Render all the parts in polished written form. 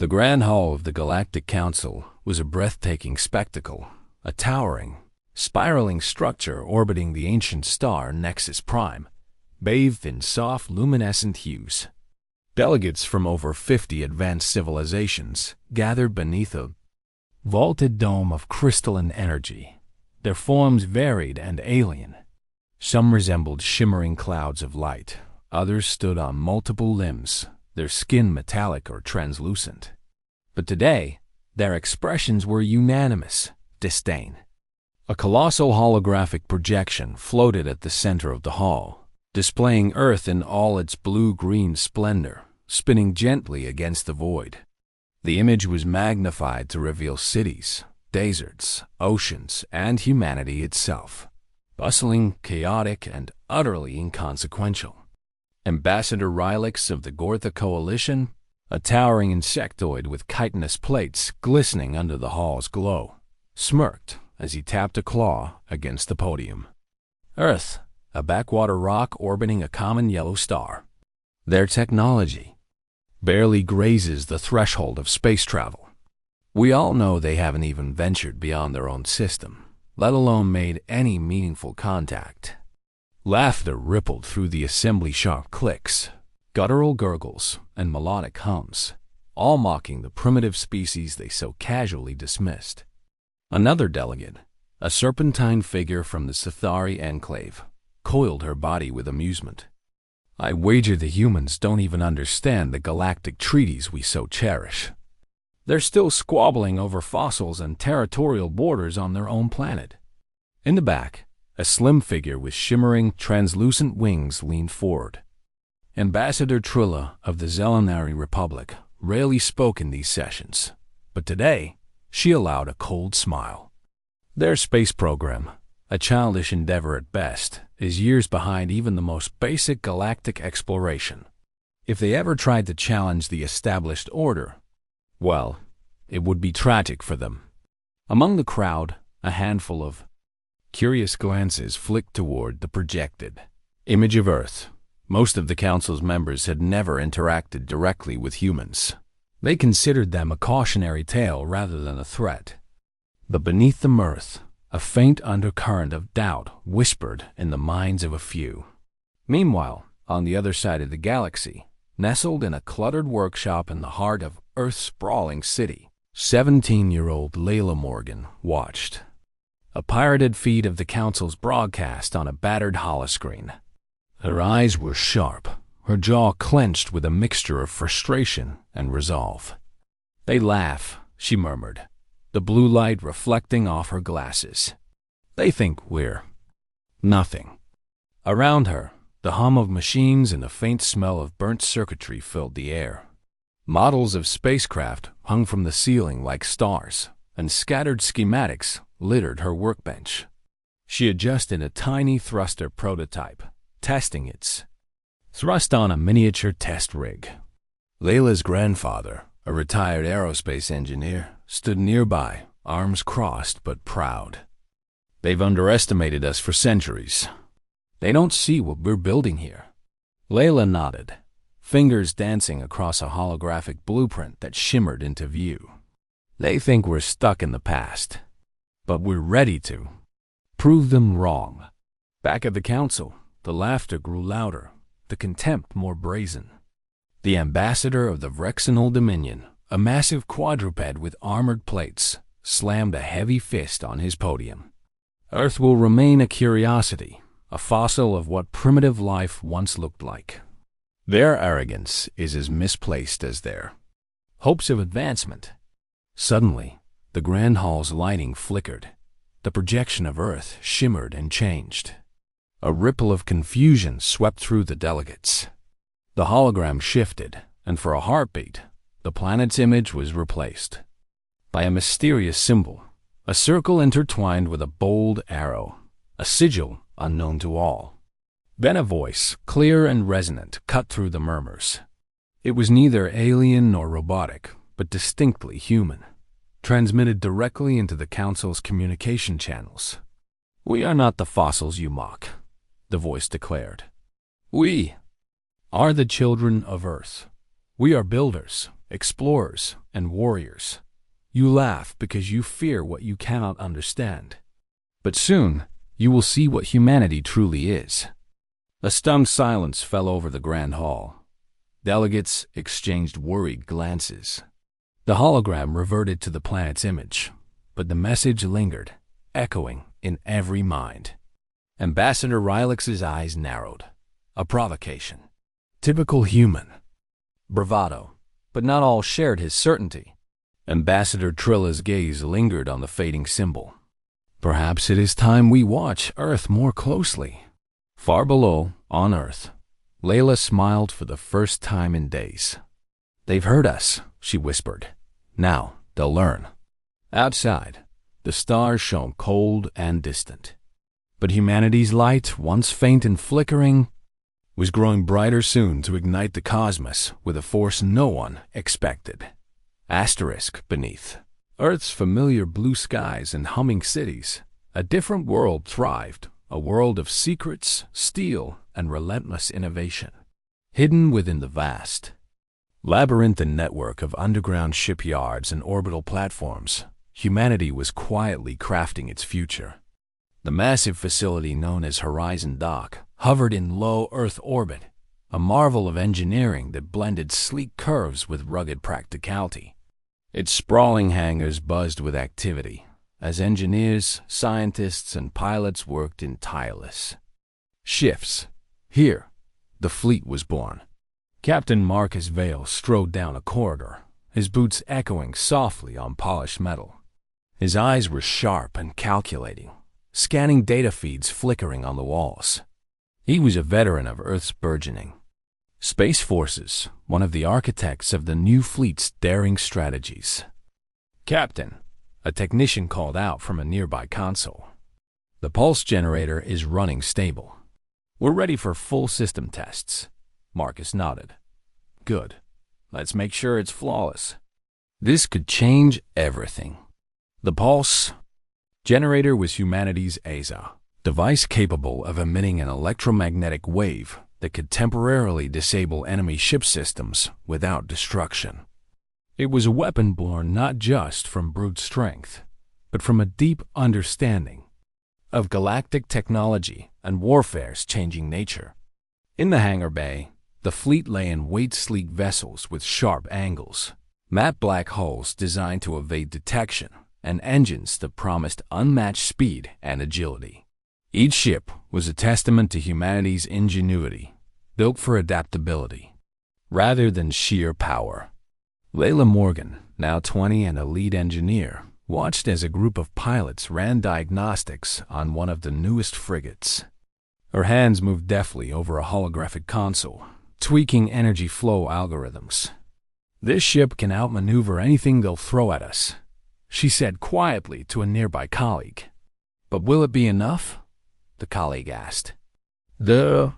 The Grand Hall of the Galactic Council was a breathtaking spectacle, a towering, spiraling structure orbiting the ancient star Nexus Prime, bathed in soft, luminescent hues. Delegates from over 50 advanced civilizations gathered beneath a vaulted dome of crystalline energy. Their forms varied and alien. Some resembled shimmering clouds of light, others stood on multiple limbs, their skin metallic or translucent. But today, their expressions were unanimous: disdain. A colossal holographic projection floated at the center of the hall, displaying Earth in all its blue-green splendor, spinning gently against the void. The image was magnified to reveal cities, deserts, oceans, and humanity itself, bustling, chaotic, and utterly inconsequential. Ambassador Rylix of the Gortha Coalition, a towering insectoid with chitinous plates glistening under the hall's glow, smirked as he tapped a claw against the podium. Earth, a backwater rock orbiting a common yellow star. Their technology barely grazes the threshold of space travel. We all know they haven't even ventured beyond their own system, let alone made any meaningful contact. Laughter rippled through the assembly, sharp clicks, guttural gurgles, and melodic hums, all mocking the primitive species they so casually dismissed. Another delegate, a serpentine figure from the Sithari enclave, coiled her body with amusement. I wager the humans don't even understand the galactic treaties we so cherish. They're still squabbling over fossils and territorial borders on their own planet. In the back, a slim figure with shimmering, translucent wings leaned forward. Ambassador Trilla of the Zelenari Republic rarely spoke in these sessions, but today she allowed a cold smile. Their space program, a childish endeavor at best, is years behind even the most basic galactic exploration. If they ever tried to challenge the established order, well, it would be tragic for them. Among the crowd, a handful of curious glances flicked toward the projected image of Earth. Most of the Council's members had never interacted directly with humans. They considered them a cautionary tale rather than a threat. But beneath the mirth, a faint undercurrent of doubt whispered in the minds of a few. Meanwhile, on the other side of the galaxy, nestled in a cluttered workshop in the heart of Earth's sprawling city, 17-year-old Layla Morgan watched. A pirated feed of the Council's broadcast on a battered holoscreen. Her eyes were sharp, her jaw clenched with a mixture of frustration and resolve. "They laugh," she murmured, the blue light reflecting off her glasses. "They think we're nothing." Around her, the hum of machines and a faint smell of burnt circuitry filled the air. Models of spacecraft hung from the ceiling like stars, and scattered schematics littered her workbench. She adjusted a tiny thruster prototype, testing its thrust on a miniature test rig. Layla's grandfather, a retired aerospace engineer, stood nearby, arms crossed but proud. "They've underestimated us for centuries. They don't see what we're building here." Layla nodded, fingers dancing across a holographic blueprint that shimmered into view. "They think we're stuck in the past, but we're ready to prove them wrong." Back at the Council, the laughter grew louder, the contempt more brazen. The ambassador of the Vrexinal Dominion, a massive quadruped with armored plates, slammed a heavy fist on his podium. "Earth will remain a curiosity, a fossil of what primitive life once looked like. Their arrogance is as misplaced as their hopes of advancement." Suddenly, the Grand Hall's lighting flickered. The projection of Earth shimmered and changed. A ripple of confusion swept through the delegates. The hologram shifted, and for a heartbeat, the planet's image was replaced by a mysterious symbol, a circle intertwined with a bold arrow, a sigil unknown to all. Then a voice, clear and resonant, cut through the murmurs. It was neither alien nor robotic, but distinctly human, transmitted directly into the Council's communication channels. "We are not the fossils you mock," the voice declared. "We are the children of Earth. We are builders, explorers, and warriors. You laugh because you fear what you cannot understand. But soon, you will see what humanity truly is. A stunned silence fell over the grand hall. Delegates exchanged worried glances. The hologram reverted to the planet's image, but the message lingered, echoing in every mind. Ambassador Rylix's eyes narrowed. A provocation. Typical human. Bravado, but not all shared his certainty. Ambassador Trilla's gaze lingered on the fading symbol. Perhaps it is time we watch Earth more closely. Far below, on Earth, Layla smiled for the first time in days. They've heard us, she whispered. Now they'll learn. Outside, the stars shone cold and distant. But humanity's light, once faint and flickering, was growing brighter soon to ignite the cosmos with a force no one expected. Asterisk beneath Earth's familiar blue skies and humming cities, a different world thrived, a world of secrets, steel, and relentless innovation. Hidden within the vast, labyrinthine network of underground shipyards and orbital platforms, humanity was quietly crafting its future. The massive facility known as Horizon Dock hovered in low Earth orbit, a marvel of engineering that blended sleek curves with rugged practicality. Its sprawling hangars buzzed with activity, as engineers, scientists, and pilots worked in tireless shifts. Here, the fleet was born. Captain Marcus Vale strode down a corridor, his boots echoing softly on polished metal. His eyes were sharp and calculating, scanning data feeds flickering on the walls. He was a veteran of Earth's burgeoning Space Forces, one of the architects of the new fleet's daring strategies. Captain, a technician called out from a nearby console. The pulse generator is running stable. We're ready for full system tests. Marcus nodded. Good. Let's make sure it's flawless. This could change everything. The pulse generator was humanity's AZA, device capable of emitting an electromagnetic wave that could temporarily disable enemy ship systems without destruction. It was a weapon born not just from brute strength, but from a deep understanding of galactic technology and warfare's changing nature. In the hangar bay, the fleet lay in weight-sleek vessels with sharp angles, matte black hulls designed to evade detection, and engines that promised unmatched speed and agility. Each ship was a testament to humanity's ingenuity, built for adaptability, rather than sheer power. Layla Morgan, now 20 and a lead engineer, watched as a group of pilots ran diagnostics on one of the newest frigates. Her hands moved deftly over a holographic console, tweaking energy flow algorithms. This ship can outmaneuver anything they'll throw at us, she said quietly to a nearby colleague. But will it be enough? The colleague asked. The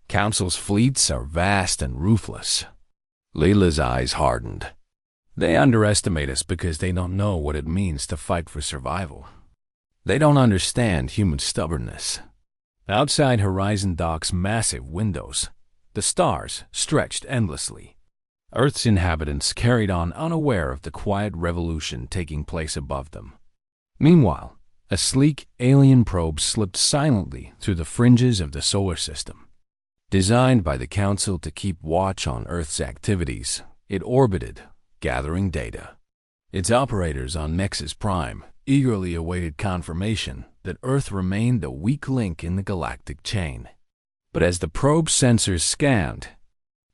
Council's fleets are vast and ruthless. Layla's eyes hardened. They underestimate us because they don't know what it means to fight for survival. They don't understand human stubbornness. Outside Horizon Dock's massive windows, the stars stretched endlessly. Earth's inhabitants carried on unaware of the quiet revolution taking place above them. Meanwhile, a sleek alien probe slipped silently through the fringes of the solar system. Designed by the Council to keep watch on Earth's activities, it orbited, gathering data. Its operators on Nexus Prime eagerly awaited confirmation that Earth remained the weak link in the galactic chain. But as the probe's sensors scanned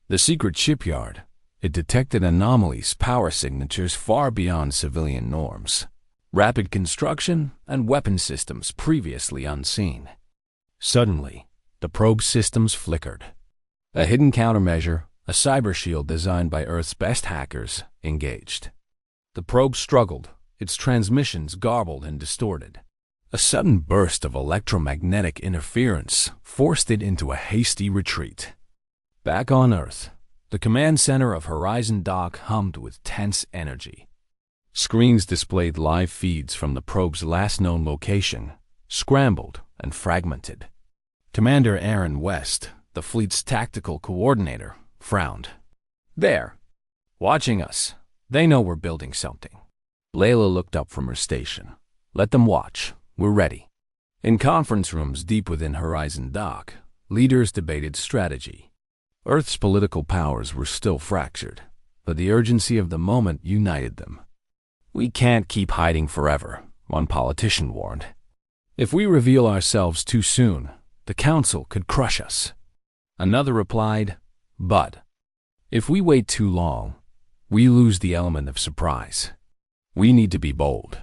the secret shipyard, it detected anomalies, power signatures far beyond civilian norms, rapid construction, and weapon systems previously unseen. Suddenly, the probe systems flickered. A hidden countermeasure, a cyber shield designed by Earth's best hackers, engaged. The probe struggled, its transmissions garbled and distorted. A sudden burst of electromagnetic interference forced it into a hasty retreat. Back on Earth, the command center of Horizon Dock hummed with tense energy. Screens displayed live feeds from the probe's last known location, scrambled and fragmented. Commander Aaron West, the fleet's tactical coordinator, frowned. There, watching us. They know we're building something. Layla looked up from her station. Let them watch. We're ready. In conference rooms deep within Horizon Dock, leaders debated strategy. Earth's political powers were still fractured, but the urgency of the moment united them. We can't keep hiding forever, one politician warned. If we reveal ourselves too soon, the Council could crush us. Another replied, but if we wait too long, we lose the element of surprise. We need to be bold.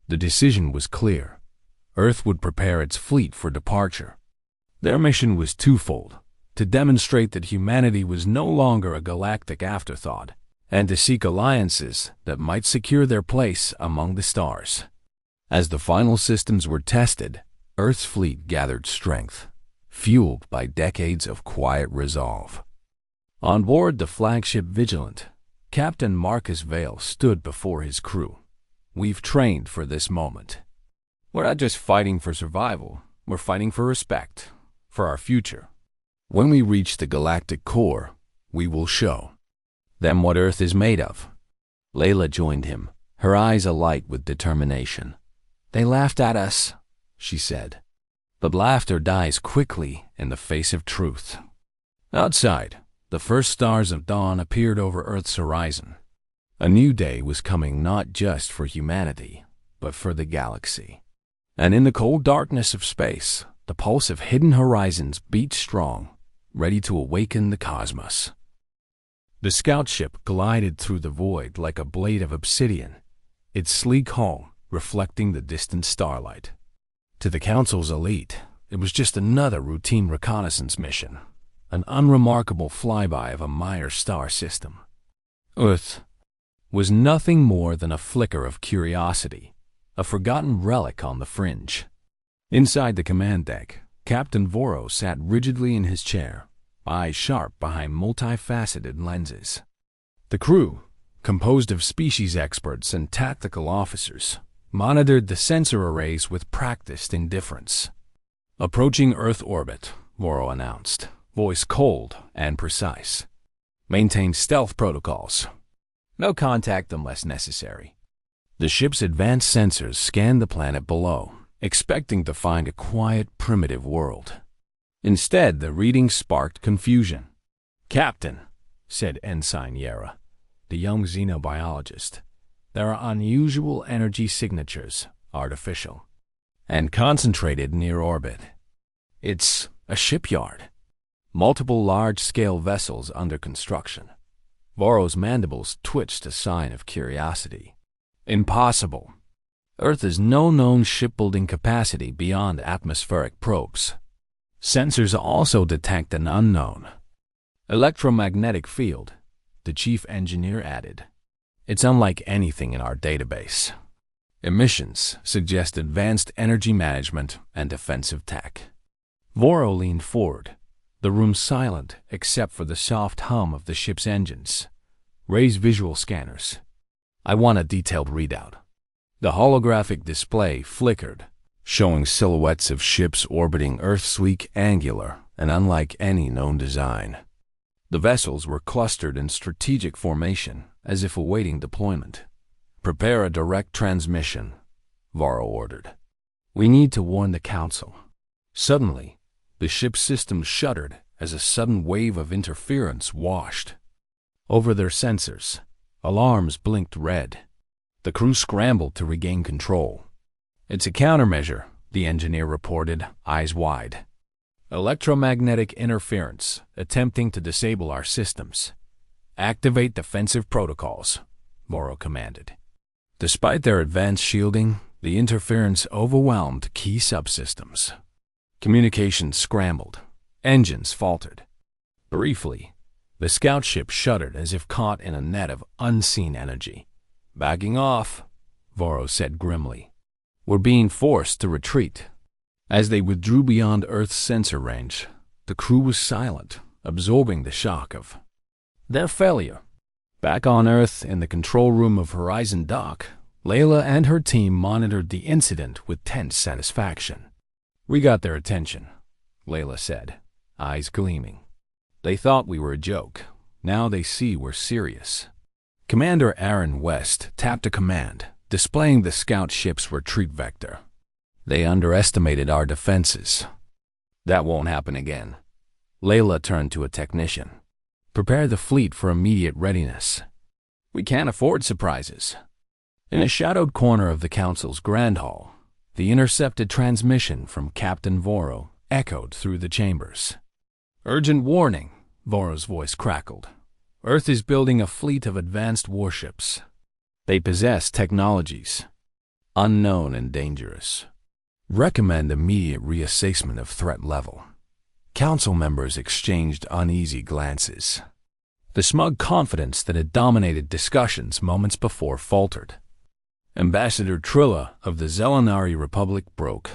The decision was clear. Earth would prepare its fleet for departure. Their mission was twofold: to demonstrate that humanity was no longer a galactic afterthought, and to seek alliances that might secure their place among the stars. As the final systems were tested, Earth's fleet gathered strength, fueled by decades of quiet resolve. On board the flagship Vigilant, Captain Marcus Vale stood before his crew. We've trained for this moment. We're not just fighting for survival, we're fighting for respect, for our future. When we reach the galactic core, we will show them what Earth is made of. Layla joined him, her eyes alight with determination. They laughed at us, she said. But laughter dies quickly in the face of truth. Outside, the first stars of dawn appeared over Earth's horizon. A new day was coming not just for humanity, but for the galaxy. And in the cold darkness of space, the pulse of hidden horizons beat strong, ready to awaken the cosmos. The scout ship glided through the void like a blade of obsidian, its sleek hull reflecting the distant starlight. To the Council's elite, it was just another routine reconnaissance mission, an unremarkable flyby of a Meyer star system. Earth was nothing more than a flicker of curiosity, a forgotten relic on the fringe. Inside the command deck, Captain Voro sat rigidly in his chair, eyes sharp behind multifaceted lenses. The crew, composed of species experts and tactical officers, monitored the sensor arrays with practiced indifference. Approaching Earth orbit, Voro announced, voice cold and precise. Maintain stealth protocols. No contact unless necessary. The ship's advanced sensors scanned the planet below, expecting to find a quiet, primitive world. Instead, the readings sparked confusion. Captain, said Ensign Yera, the young xenobiologist, there are unusual energy signatures, artificial, and concentrated near orbit. It's a shipyard. Multiple large-scale vessels under construction. Voro's mandibles twitched a sign of curiosity. Impossible. Earth has no known shipbuilding capacity beyond atmospheric probes. Sensors also detect an unknown electromagnetic field, the chief engineer added. It's unlike anything in our database. Emissions suggest advanced energy management and defensive tech. Voro leaned forward, the room silent except for the soft hum of the ship's engines. Raise visual scanners. I want a detailed readout. The holographic display flickered, showing silhouettes of ships orbiting Earth's sleek, angular, and unlike any known design. The vessels were clustered in strategic formation, as if awaiting deployment. Prepare a direct transmission, Voro ordered. We need to warn the Council. Suddenly, the ship's system shuddered as a sudden wave of interference washed over their sensors. Alarms blinked red. The crew scrambled to regain control. It's a countermeasure, the engineer reported, eyes wide. Electromagnetic interference, attempting to disable our systems. Activate defensive protocols, Voro commanded. Despite their advanced shielding, the interference overwhelmed key subsystems. Communications scrambled. Engines faltered. Briefly, the scout ship shuddered as if caught in a net of unseen energy. Backing off, Voro said grimly. We're being forced to retreat. As they withdrew beyond Earth's sensor range, the crew was silent, absorbing the shock of their failure. Back on Earth, in the control room of Horizon Dock, Layla and her team monitored the incident with tense satisfaction. We got their attention, Layla said, eyes gleaming. They thought we were a joke. Now they see we're serious. Commander Aaron West tapped a command, displaying the scout ship's retreat vector. They underestimated our defenses. That won't happen again. Layla turned to a technician. Prepare the fleet for immediate readiness. We can't afford surprises. In a shadowed corner of the council's grand hall, the intercepted transmission from Captain Voro echoed through the chambers. Urgent warning, Voro's voice crackled. Earth is building a fleet of advanced warships. They possess technologies unknown and dangerous. Recommend immediate reassessment of threat level. Council members exchanged uneasy glances. The smug confidence that had dominated discussions moments before faltered. Ambassador Trilla of the Zelenari Republic broke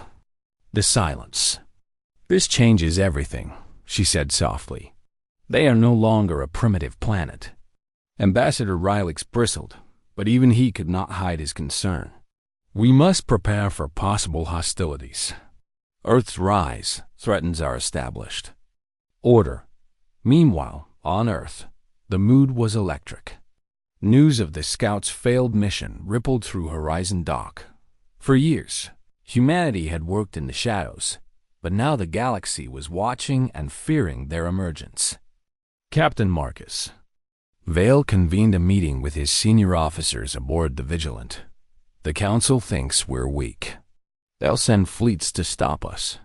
the silence. This changes everything, she said softly. They are no longer a primitive planet. Ambassador Rylix bristled, but even he could not hide his concern. We must prepare for possible hostilities. Earth's rise threatens our established order. Meanwhile, on Earth, the mood was electric. News of the Scouts' failed mission rippled through Horizon Dock. For years, humanity had worked in the shadows, but now the galaxy was watching and fearing their emergence. Captain Marcus. Vale convened a meeting with his senior officers aboard the Vigilant. The Council thinks we're weak. They'll send fleets to stop us.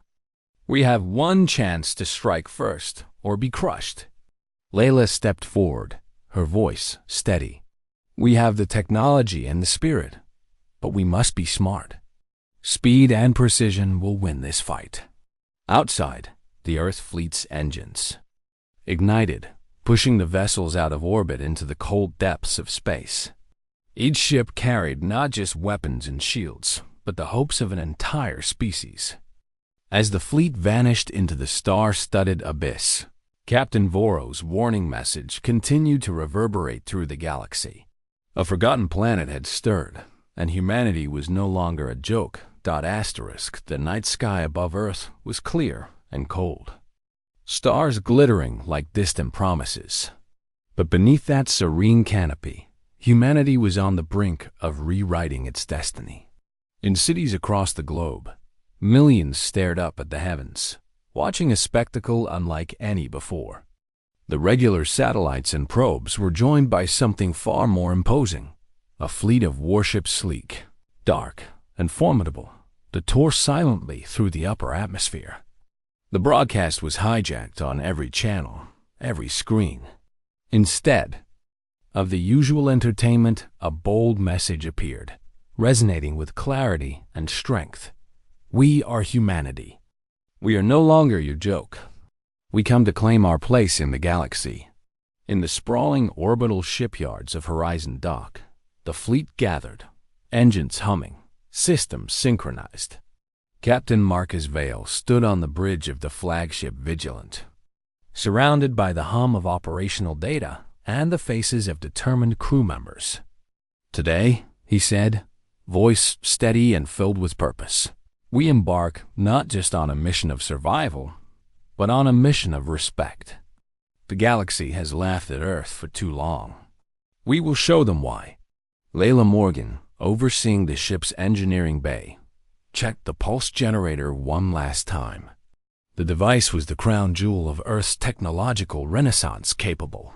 We have one chance to strike first, or be crushed. Layla stepped forward, her voice steady. We have the technology and the spirit, but we must be smart. Speed and precision will win this fight. Outside, the Earth fleet's engines ignited, pushing the vessels out of orbit into the cold depths of space. Each ship carried not just weapons and shields, but the hopes of an entire species. As the fleet vanished into the star-studded abyss, Captain Voro's warning message continued to reverberate through the galaxy. A forgotten planet had stirred, and humanity was no longer a joke. The night sky above Earth was clear and cold. Stars glittering like distant promises. But beneath that serene canopy, humanity was on the brink of rewriting its destiny. In cities across the globe, millions stared up at the heavens, watching a spectacle unlike any before. The regular satellites and probes were joined by something far more imposing, a fleet of warships sleek, dark, and formidable that tore silently through the upper atmosphere. The broadcast was hijacked on every channel, every screen. Instead of the usual entertainment, a bold message appeared, resonating with clarity and strength. We are humanity. We are no longer your joke. We come to claim our place in the galaxy. In the sprawling orbital shipyards of Horizon Dock, the fleet gathered, engines humming, systems synchronized. Captain Marcus Vale stood on the bridge of the flagship Vigilant, surrounded by the hum of operational data and the faces of determined crew members. Today, he said, voice steady and filled with purpose, we embark not just on a mission of survival, but on a mission of respect. The galaxy has laughed at Earth for too long. We will show them why. Layla Morgan, overseeing the ship's engineering bay, checked the pulse generator one last time. The device was the crown jewel of Earth's technological renaissance, capable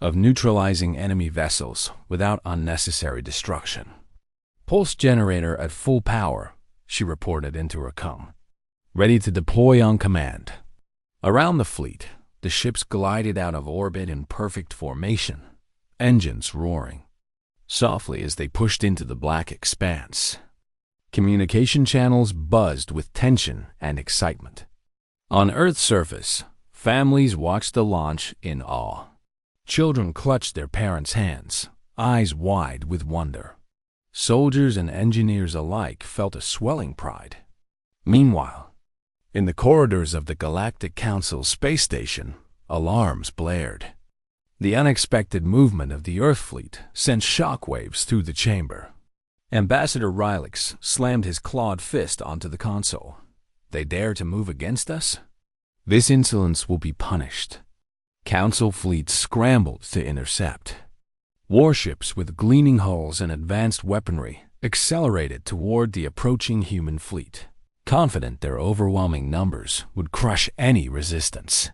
of neutralizing enemy vessels without unnecessary destruction. Pulse generator at full power, she reported into her comm. Ready to deploy on command. Around the fleet, the ships glided out of orbit in perfect formation, engines roaring softly as they pushed into the black expanse. Communication channels buzzed with tension and excitement. On Earth's surface, families watched the launch in awe. Children clutched their parents' hands, eyes wide with wonder. Soldiers and engineers alike felt a swelling pride. Meanwhile, in the corridors of the Galactic Council space station, alarms blared. The unexpected movement of the Earth fleet sent shockwaves through the chamber. Ambassador Rylix slammed his clawed fist onto the console. They dare to move against us? This insolence will be punished. Council fleets scrambled to intercept. Warships with gleaming hulls and advanced weaponry accelerated toward the approaching human fleet, confident their overwhelming numbers would crush any resistance.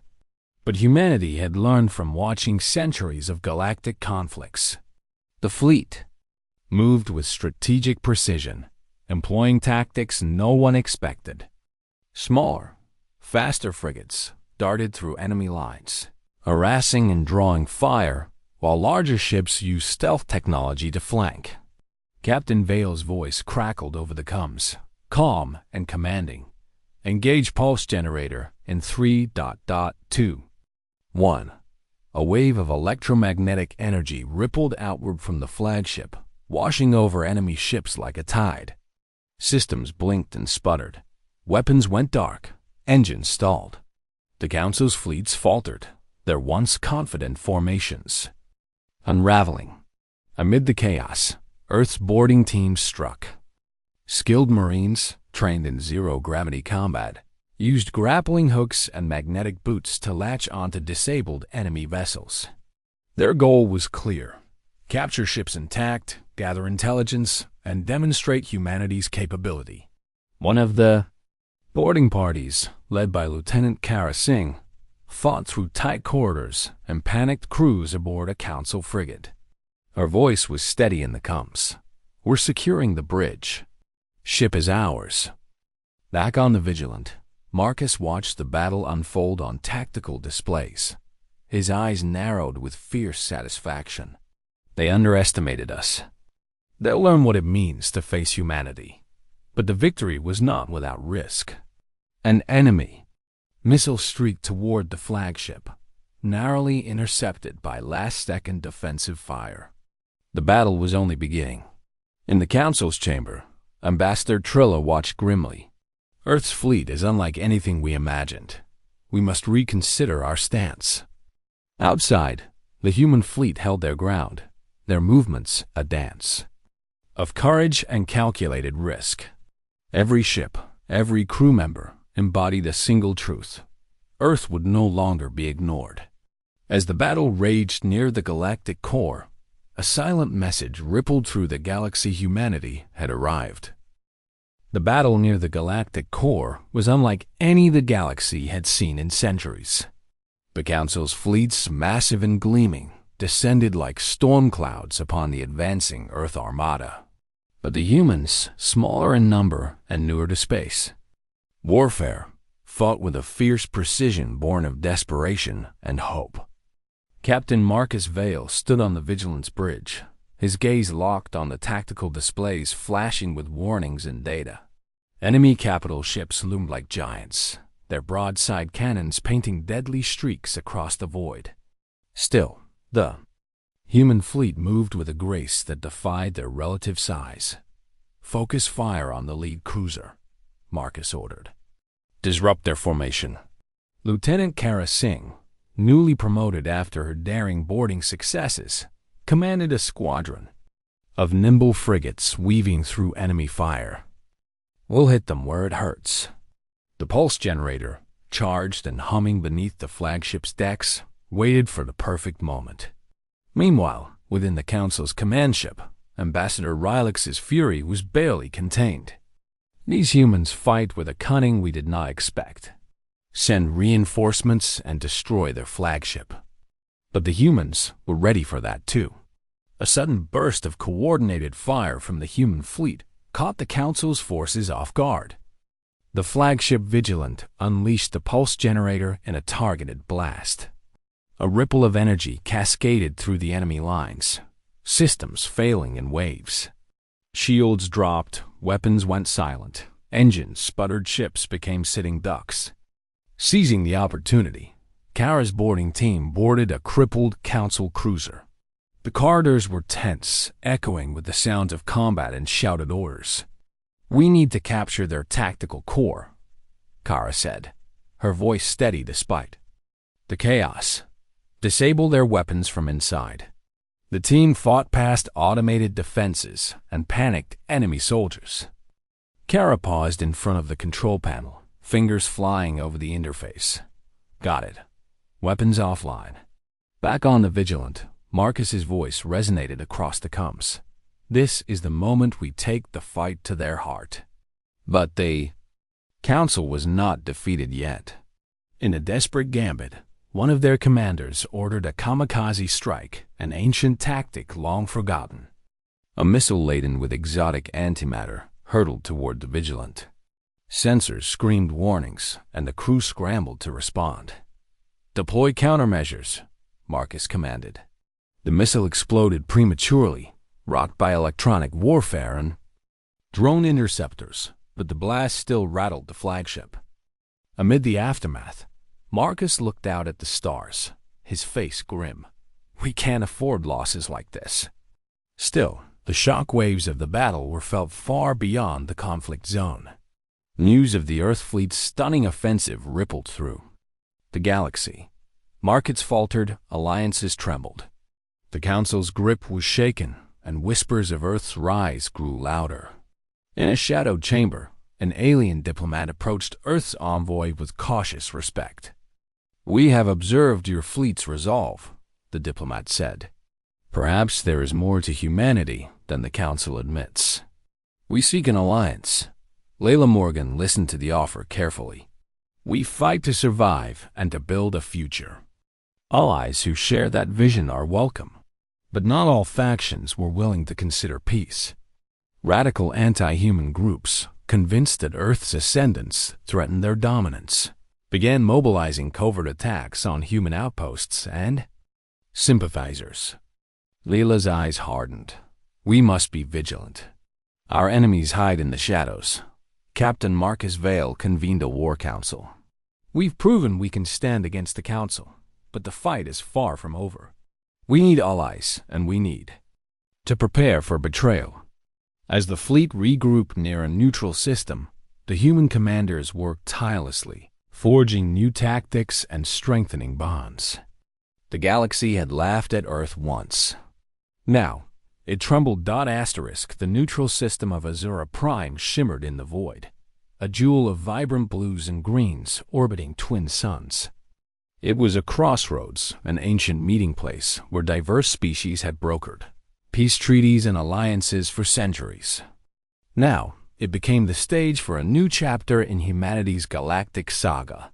But humanity had learned from watching centuries of galactic conflicts. The fleet moved with strategic precision, employing tactics no one expected. Smaller, faster frigates darted through enemy lines, harassing and drawing fire, while larger ships used stealth technology to flank. Captain Vale's voice crackled over the comms, calm and commanding. Engage pulse generator in 3.2. 1. A wave of electromagnetic energy rippled outward from the flagship, washing over enemy ships like a tide. Systems blinked and sputtered. Weapons went dark. Engines stalled. The Council's fleets faltered, their once confident formations unraveling. Amid the chaos, Earth's boarding teams struck. Skilled Marines, trained in zero-gravity combat, used grappling hooks and magnetic boots to latch onto disabled enemy vessels. Their goal was clear: capture ships intact, gather intelligence, and demonstrate humanity's capability. One of the boarding parties, led by Lieutenant Kara Singh, fought through tight corridors and panicked crews aboard a council frigate. Her voice was steady in the comms. We're securing the bridge. Ship is ours. Back on the Vigilant, Marcus watched the battle unfold on tactical displays. His eyes narrowed with fierce satisfaction. They underestimated us. They'll learn what it means to face humanity. But the victory was not without risk. An enemy missile streaked toward the flagship, narrowly intercepted by last-second defensive fire. The battle was only beginning. In the Council's chamber, Ambassador Trilla watched grimly. Earth's fleet is unlike anything we imagined. We must reconsider our stance. Outside, the human fleet held their ground, their movements a dance of courage and calculated risk. Every ship, every crew member embodied a single truth: Earth would no longer be ignored. As the battle raged near the galactic core, a silent message rippled through the galaxy: humanity had arrived. The battle near the galactic core was unlike any the galaxy had seen in centuries. The Council's fleets, massive and gleaming, descended like storm clouds upon the advancing Earth armada. But the humans, smaller in number and newer to space, warfare fought with a fierce precision born of desperation and hope. Captain Marcus Vale stood on the Vigilance bridge, his gaze locked on the tactical displays flashing with warnings and data. Enemy capital ships loomed like giants, their broadside cannons painting deadly streaks across the void. Still, the human fleet moved with a grace that defied their relative size. Focus fire on the lead cruiser, Marcus ordered. Disrupt their formation. Lieutenant Kara Singh, newly promoted after her daring boarding successes, commanded a squadron of nimble frigates weaving through enemy fire. We'll hit them where it hurts. The pulse generator, charged and humming beneath the flagship's decks, waited for the perfect moment. Meanwhile, within the Council's command ship, Ambassador Rylix's fury was barely contained. These humans fight with a cunning we did not expect. Send reinforcements and destroy their flagship. But the humans were ready for that too. A sudden burst of coordinated fire from the human fleet caught the Council's forces off guard. The flagship Vigilant unleashed the pulse generator in a targeted blast. A ripple of energy cascaded through the enemy lines, systems failing in waves. Shields dropped, weapons went silent, engines sputtered, ships became sitting ducks. Seizing the opportunity, Kara's boarding team boarded a crippled Council cruiser. The corridors were tense, echoing with the sounds of combat and shouted orders. "We need to capture their tactical core," Kara said, her voice steady despite the chaos. Disable their weapons from inside. The team fought past automated defenses and panicked enemy soldiers. Kara paused in front of the control panel, fingers flying over the interface. Got it. Weapons offline. Back on the Vigilant, Marcus's voice resonated across the comms. "This is the moment we take the fight to their heart." But the Council was not defeated yet. In a desperate gambit, one of their commanders ordered a kamikaze strike, an ancient tactic long forgotten. A missile laden with exotic antimatter hurtled toward the Vigilant. Sensors screamed warnings, and the crew scrambled to respond. "Deploy countermeasures," Marcus commanded. The missile exploded prematurely, rocked by electronic warfare and drone interceptors, but the blast still rattled the flagship. Amid the aftermath, Marcus looked out at the stars, his face grim. "We can't afford losses like this." Still, the shock waves of the battle were felt far beyond the conflict zone. News of the Earth fleet's stunning offensive rippled through the galaxy. Markets faltered, alliances trembled. The Council's grip was shaken, and whispers of Earth's rise grew louder. In a shadowed chamber, an alien diplomat approached Earth's envoy with cautious respect. "We have observed your fleet's resolve," the diplomat said. "Perhaps there is more to humanity than the Council admits. We seek an alliance." Layla Morgan listened to the offer carefully. "We fight to survive and to build a future. Allies who share that vision are welcome." But not all factions were willing to consider peace. Radical anti-human groups, convinced that Earth's ascendance threatened their dominance, began mobilizing covert attacks on human outposts and sympathizers. Leela's eyes hardened. "We must be vigilant. Our enemies hide in the shadows." Captain Marcus Vale convened a war council. "We've proven we can stand against the Council, but the fight is far from over. We need allies, and we need to prepare for betrayal." As the fleet regrouped near a neutral system, the human commanders worked tirelessly, forging new tactics and strengthening bonds. The galaxy had laughed at Earth once. Now, it trembled. The neutral system of Azura Prime shimmered in the void, a jewel of vibrant blues and greens orbiting twin suns. It was a crossroads, an ancient meeting place where diverse species had brokered peace treaties and alliances for centuries. Now, it became the stage for a new chapter in humanity's galactic saga.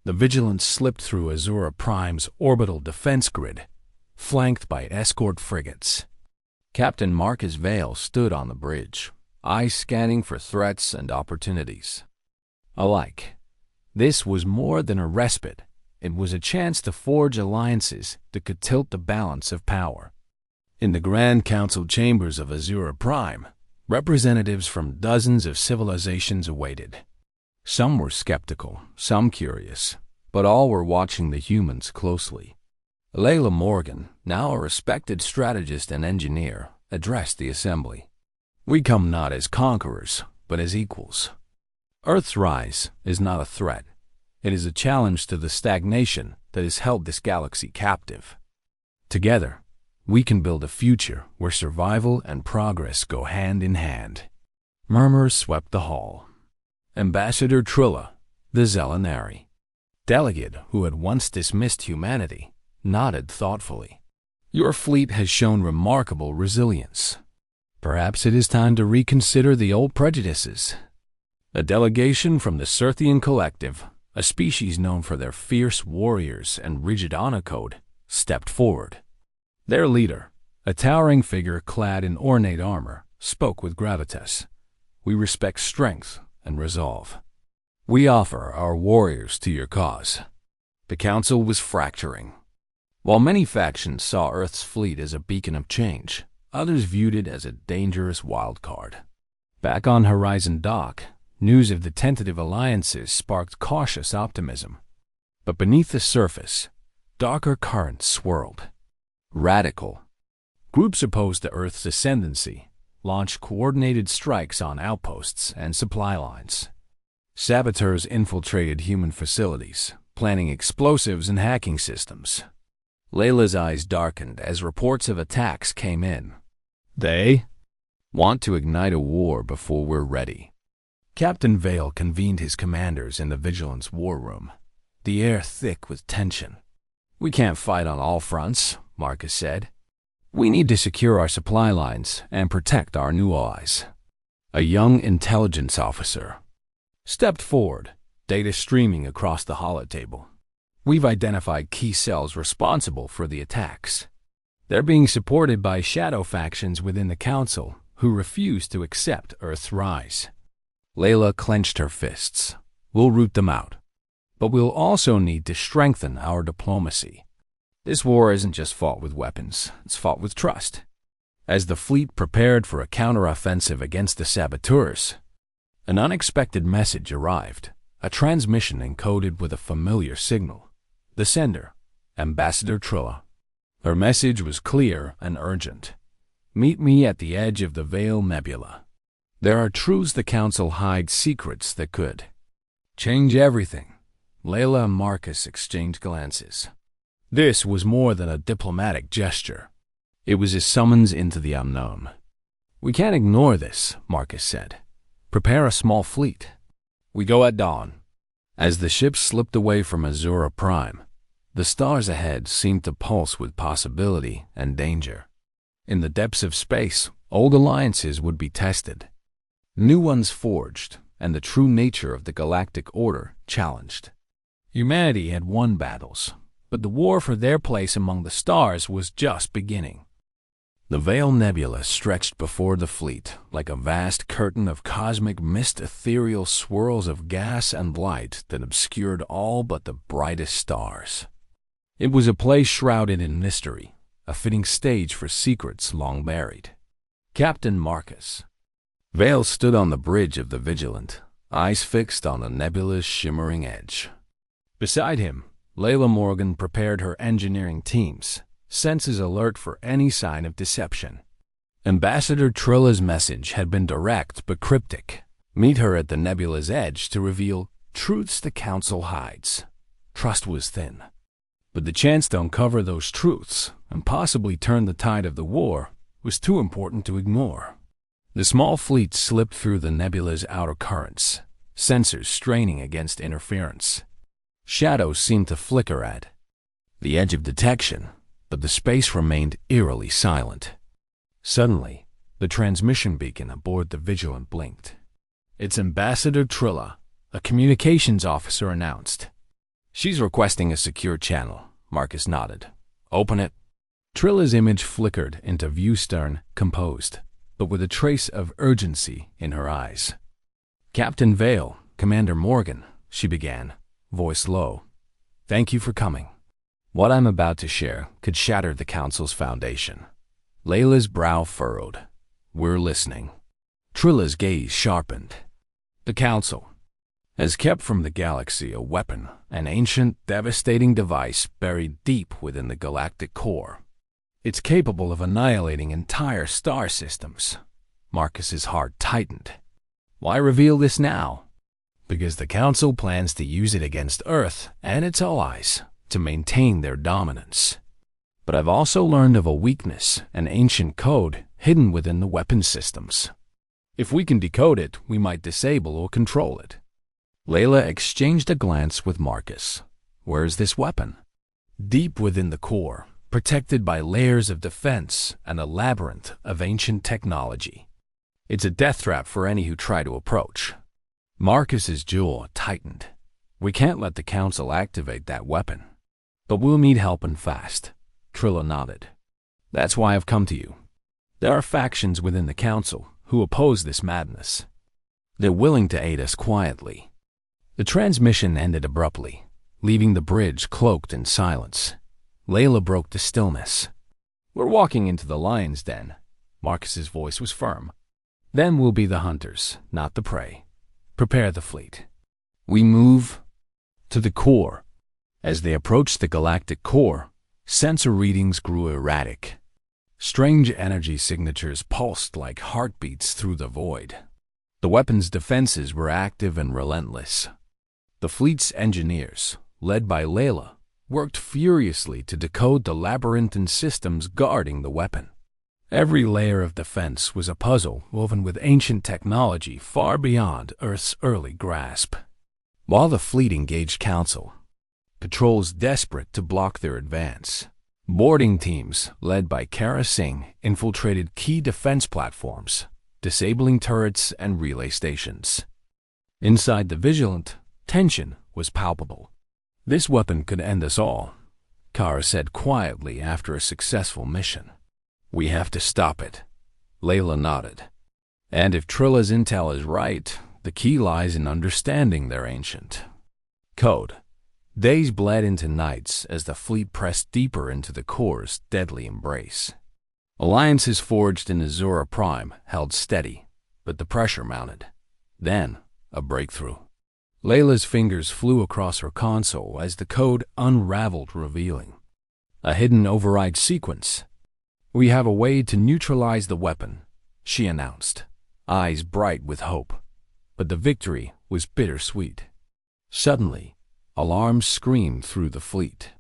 The Vigilant slipped through Azura Prime's orbital defense grid, flanked by escort frigates. Captain Marcus Vale stood on the bridge, eyes scanning for threats and opportunities alike. This was more than a respite. It was a chance to forge alliances that could tilt the balance of power. In the Grand Council chambers of Azura Prime, representatives from dozens of civilizations awaited. Some were skeptical, some curious, but all were watching the humans closely. Layla Morgan, now a respected strategist and engineer, addressed the assembly. "We come not as conquerors, but as equals. Earth's rise is not a threat. It is a challenge to the stagnation that has held this galaxy captive. Together, we can build a future where survival and progress go hand in hand." Murmurs swept the hall. Ambassador Trilla, the Zelenari, delegate who had once dismissed humanity, nodded thoughtfully. "Your fleet has shown remarkable resilience. Perhaps it is time to reconsider the old prejudices." A delegation from the Serthian Collective, a species known for their fierce warriors and rigid honor code, stepped forward. Their leader, a towering figure clad in ornate armor, spoke with gravitas. "We respect strength and resolve. We offer our warriors to your cause." The council was fracturing. While many factions saw Earth's fleet as a beacon of change, others viewed it as a dangerous wild card. Back on Horizon Dock, news of the tentative alliances sparked cautious optimism. But beneath the surface, darker currents swirled. Radical groups opposed to Earth's ascendancy launched coordinated strikes on outposts and supply lines. Saboteurs infiltrated human facilities, planting explosives and hacking systems. Layla's eyes darkened as reports of attacks came in. "They want to ignite a war before we're ready." Captain Vale convened his commanders in the Vigilance war room, the air thick with tension. "We can't fight on all fronts," Marcus said. We need to secure our supply lines and protect our new allies. A young intelligence officer stepped forward, data streaming across the holotable. We've identified key cells responsible for the attacks. They're being supported by shadow factions within the Council who refuse to accept Earth's rise. Layla clenched her fists. We'll root them out. But we'll also need to strengthen our diplomacy. This war isn't just fought with weapons, it's fought with trust. As the fleet prepared for a counteroffensive against the saboteurs, an unexpected message arrived, a transmission encoded with a familiar signal. The sender, Ambassador Trilla. Her message was clear and urgent. Meet me at the edge of the Veil Nebula. There are truths the Council hides, secrets that could change everything. Layla and Marcus exchanged glances. This was more than a diplomatic gesture. It was a summons into the unknown. We can't ignore this, Marcus said. Prepare a small fleet. We go at dawn. As the ship slipped away from Azura Prime, the stars ahead seemed to pulse with possibility and danger. In the depths of space, old alliances would be tested, new ones forged, and the true nature of the galactic order challenged. Humanity had won battles, but the war for their place among the stars was just beginning. The Veil Nebula stretched before the fleet like a vast curtain of cosmic mist, ethereal swirls of gas and light that obscured all but the brightest stars. It was a place shrouded in mystery, a fitting stage for secrets long buried. Captain Marcus. Vale stood on the bridge of the Vigilant, eyes fixed on the nebula's shimmering edge. Beside him, Layla Morgan prepared her engineering teams, senses alert for any sign of deception. Ambassador Trilla's message had been direct but cryptic. Meet her at the nebula's edge to reveal truths the Council hides. Trust was thin, but the chance to uncover those truths and possibly turn the tide of the war was too important to ignore. The small fleet slipped through the nebula's outer currents, sensors straining against interference. Shadows seemed to flicker at the edge of detection, but the space remained eerily silent. Suddenly, the transmission beacon aboard the Vigilant blinked. It's Ambassador Trilla, a communications officer announced. She's requesting a secure channel, Marcus nodded. Open it. Trilla's image flickered into view, stern, composed, but with a trace of urgency in her eyes. Captain Vale, Commander Morgan, she began, voice low. Thank you for coming. What I'm about to share could shatter the Council's foundation. Layla's brow furrowed. We're listening. Trilla's gaze sharpened. The Council has kept from the galaxy a weapon, an ancient, devastating device buried deep within the galactic core. It's capable of annihilating entire star systems. Marcus's heart tightened. Why reveal this now? Because the Council plans to use it against Earth and its allies to maintain their dominance. But I've also learned of a weakness, an ancient code hidden within the weapon systems. If we can decode it, we might disable or control it. Layla exchanged a glance with Marcus. Where is this weapon? Deep within the core, protected by layers of defense and a labyrinth of ancient technology. It's a death trap for any who try to approach. Marcus's jaw tightened. We can't let the Council activate that weapon. But we'll need help and fast. Trilla nodded. That's why I've come to you. There are factions within the Council who oppose this madness. They're willing to aid us quietly. The transmission ended abruptly, leaving the bridge cloaked in silence. Layla broke the stillness. We're walking into the lion's den. Marcus's voice was firm. Then we'll be the hunters, not the prey. Prepare the fleet. We move to the core. As they approached the galactic core, sensor readings grew erratic. Strange energy signatures pulsed like heartbeats through the void. The weapon's defenses were active and relentless. The fleet's engineers, led by Layla, worked furiously to decode the labyrinthine systems guarding the weapon. Every layer of defense was a puzzle woven with ancient technology far beyond Earth's early grasp. While the fleet engaged Council, patrols desperate to block their advance, Boarding teams, led by Kara Singh, infiltrated key defense platforms, disabling turrets and relay stations. Inside the Vigilant, tension was palpable. "This weapon could end us all," Kara said quietly after a successful mission. "We have to stop it." Layla nodded. "And if Trilla's intel is right, the key lies in understanding their ancient code." Days bled into nights as the fleet pressed deeper into the core's deadly embrace. Alliances forged in Azura Prime held steady, but the pressure mounted. Then, a breakthrough. Layla's fingers flew across her console as the code unraveled, revealing a hidden override sequence. "We have a way to neutralize the weapon," she announced, eyes bright with hope. But the victory was bittersweet. Suddenly, alarms screamed through the fleet.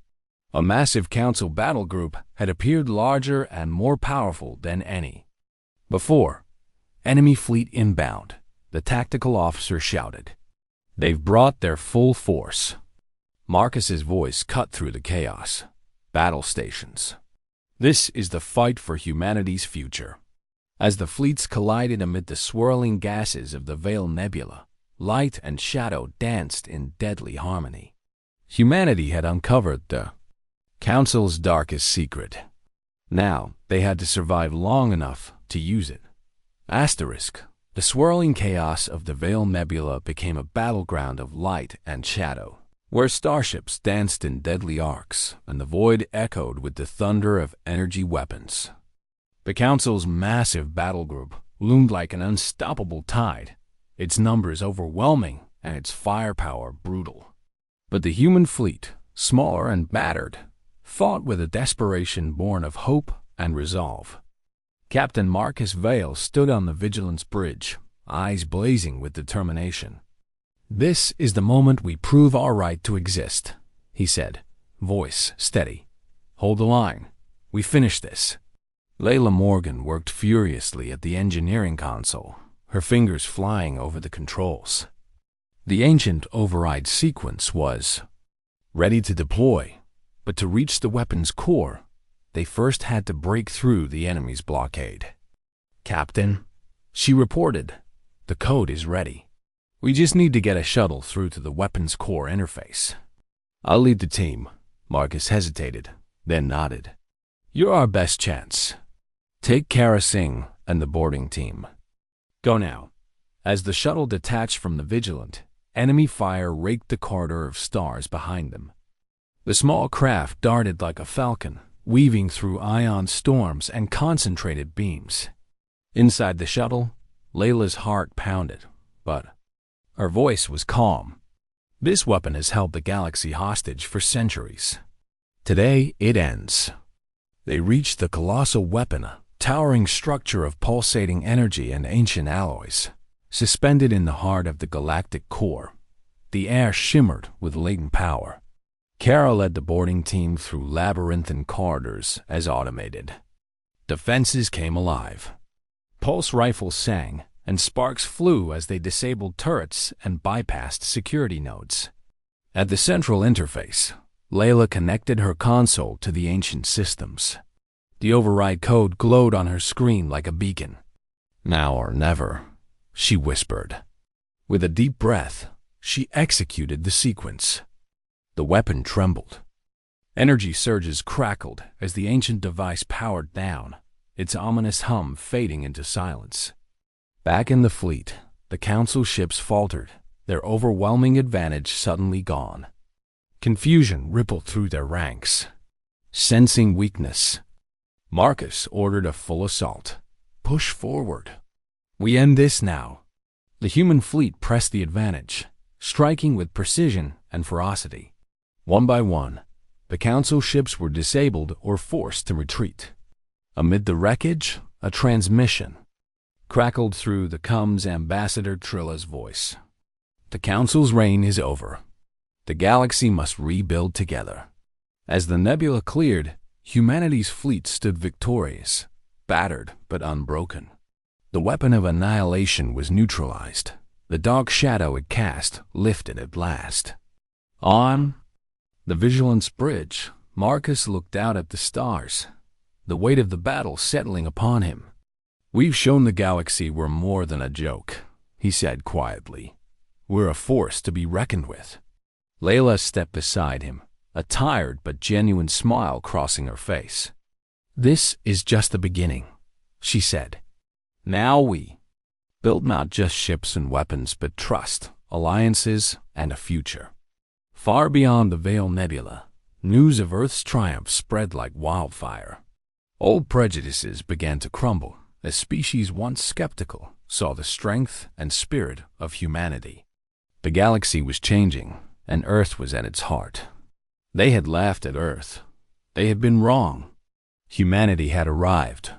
A massive council battle group had appeared, larger and more powerful than any before. "Enemy fleet inbound," the tactical officer shouted. "They've brought their full force." Marcus's voice cut through the chaos. "Battle stations. This is the fight for humanity's future." As the fleets collided amid the swirling gases of the Veil Nebula, light and shadow danced in deadly harmony. Humanity had uncovered the Council's darkest secret. Now they had to survive long enough to use it. The swirling chaos of the Veil Nebula became a battleground of light and shadow, where starships danced in deadly arcs and the void echoed with the thunder of energy weapons. The Council's massive battle group loomed like an unstoppable tide, its numbers overwhelming and its firepower brutal. But the human fleet, smaller and battered, fought with a desperation born of hope and resolve. Captain Marcus Vale stood on the Vigilance Bridge, eyes blazing with determination. "This is the moment we prove our right to exist," he said, voice steady. "Hold the line. We finish this." Layla Morgan worked furiously at the engineering console, her fingers flying over the controls. The ancient override sequence was ready to deploy, but to reach the weapon's core, they first had to break through the enemy's blockade. "Captain," she reported, "the code is ready. We just need to get a shuttle through to the weapon's core interface." "I'll lead the team." Marcus hesitated, then nodded. "You're our best chance. Take Kara Singh and the boarding team. Go now." As the shuttle detached from the Vigilant, enemy fire raked the corridor of stars behind them. The small craft darted like a falcon, weaving through ion storms and concentrated beams. Inside the shuttle, Layla's heart pounded, but her voice was calm. "This weapon has held the galaxy hostage for centuries. Today it ends." They reached the colossal weapon, a towering structure of pulsating energy and ancient alloys, suspended in the heart of the galactic core. The air shimmered with latent power. Kara led the boarding team through labyrinthine corridors as automated. Defenses came alive. Pulse rifles sang, and sparks flew as they disabled turrets and bypassed security nodes. At the central interface, Layla connected her console to the ancient systems. The override code glowed on her screen like a beacon. "Now or never," she whispered. With a deep breath, she executed the sequence. The weapon trembled. Energy surges crackled as the ancient device powered down, its ominous hum fading into silence. Back in the fleet, the Council ships faltered, their overwhelming advantage suddenly gone. Confusion rippled through their ranks. Sensing weakness, Marcus ordered a full assault. "Push forward. We end this now." The human fleet pressed the advantage, striking with precision and ferocity. One by one, the Council ships were disabled or forced to retreat. Amid the wreckage, a transmission crackled through the comms Ambassador Trilla's voice. "The Council's reign is over. The galaxy must rebuild together." As the nebula cleared, humanity's fleet stood victorious, battered but unbroken. The weapon of annihilation was neutralized. The dark shadow it cast lifted at last. On the Vigilance Bridge, Marcus looked out at the stars, the weight of the battle settling upon him. "We've shown the galaxy we're more than a joke," he said quietly. "We're a force to be reckoned with." Layla stepped beside him, a tired but genuine smile crossing her face. "This is just the beginning," she said. "Now we build not just ships and weapons, but trust, alliances, and a future." Far beyond the Veil Nebula, news of Earth's triumph spread like wildfire. Old prejudices began to crumble as species once skeptical saw the strength and spirit of humanity. The galaxy was changing, and Earth was at its heart. They had laughed at Earth. They had been wrong. Humanity had arrived,